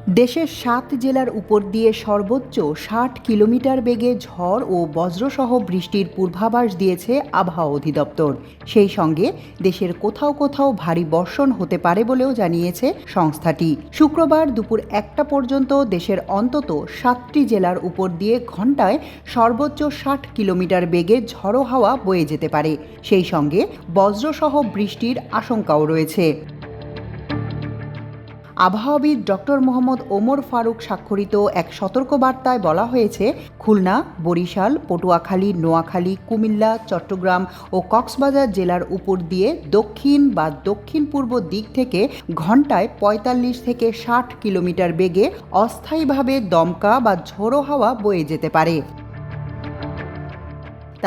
দেশের ৭ জেলার উপর দিয়ে সর্বোচ্চ ৬০ কিলোমিটার বেগে ঝড় ও বজ্রসহ বৃষ্টির পূর্বাভাস দিয়েছে আবহাওয়া অধিদপ্তর। সেই সঙ্গে দেশের কোথাও কোথাও ভারী বর্ষণ হতে পারে বলেও জানিয়েছে সংস্থাটি। শুক্রবার দুপুর ১টা পর্যন্ত দেশের অন্তত ৭টি জেলার উপর দিয়ে ঘণ্টায় সর্বোচ্চ ৬০ কিলোমিটার বেগে ঝড়ো হাওয়া বয়ে যেতে পারে। সেই সঙ্গে বজ্রসহ বৃষ্টির আশঙ্কাও রয়েছে। আবহাওয়াবিদ ডক্টর মোহাম্মদ ওমর ফারুক স্বাক্ষরিত এক সতর্কবার্তায় বলা হয়েছে, খুলনা, বরিশাল, পটুয়াখালী, নোয়াখালী, কুমিল্লা, চট্টগ্রাম ও কক্সবাজার জেলার উপর দিয়ে দক্ষিণ বা দক্ষিণ পূর্ব দিক থেকে ঘণ্টায় ৪৫ থেকে ৬০ কিলোমিটার বেগে অস্থায়ীভাবে দমকা বা ঝোড়ো হাওয়া বয়ে যেতে পারে।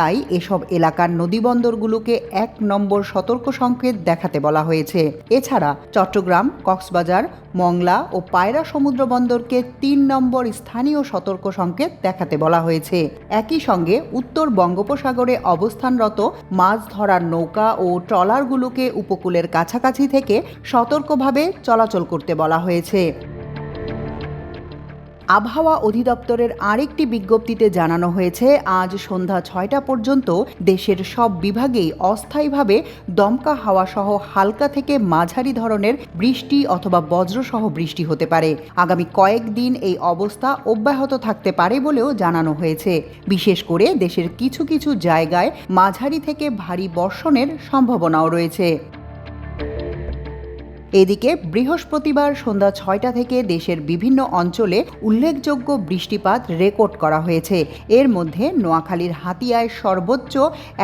তাই এসব এলাকার নদীবন্দরগুলোকে ১ নম্বর সতর্ক সংকেত দেখাতে বলা হয়েছে। এছাড়া চট্টগ্রাম, কক্সবাজার, মংলা ও পায়রা সমুদ্র বন্দরকে ৩ নম্বর স্থানীয় সতর্ক সংকেত দেখাতে বলা হয়েছে। একই সঙ্গে উত্তর বঙ্গোপসাগরে অবস্থানরত মাছ ধরার নৌকা ও ট্রলারগুলোকে উপকূলের কাছাকাছি থেকে সতর্কভাবে চলাচল করতে বলা হয়েছে। আবহাওয়া অধিদপ্তরের আরেকটি বিজ্ঞপ্তিতে জানানো হয়েছে, আজ সন্ধ্যা ৬টা পর্যন্ত দেশের সব বিভাগেই অস্থায়ীভাবে দমকা হাওয়া সহ হালকা থেকে মাঝারি ধরনের বৃষ্টি অথবা বজ্রসহ বৃষ্টি হতে পারে। আগামী কয়েকদিন এই অবস্থা অব্যাহত থাকতে পারে বলেও জানানো হয়েছে। বিশেষ করে দেশের কিছু কিছু জায়গায় মাঝারি থেকে ভারী বর্ষণের সম্ভাবনাও রয়েছে। এদিকে বৃহস্পতিবার সন্ধ্যা ৬টা থেকে দেশের বিভিন্ন অঞ্চলে উল্লেখযোগ্য বৃষ্টিপাত রেকর্ড করা হয়েছে। এর মধ্যে নোয়াখালীর হাতিয়ায় সর্বোচ্চ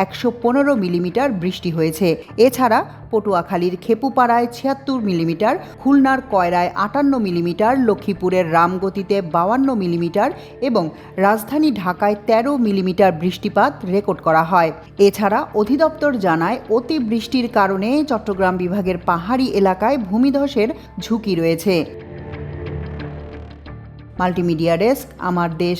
১১৫ মিলিমিটার বৃষ্টি হয়েছে। এছাড়া পটুয়াখালীর খেপুপাড়ায় ৭৬ মিলিমিটার, খুলনার কয়রায় ৫৮ মিলিমিটার, লক্ষ্মীপুরের রামগতিতে ৫২ মিলিমিটার এবং রাজধানী ঢাকায় ১৩ মিলিমিটার বৃষ্টিপাত রেকর্ড করা হয়। এছাড়া অধিদপ্তর জানায়, অতিবৃষ্টির কারণে চট্টগ্রাম বিভাগের পাহাড়ি এলাকায় ভূমিধসের ঝুঁকি রয়েছে। মাল্টিমিডিয়া ডেস্ক, আমার দেশ।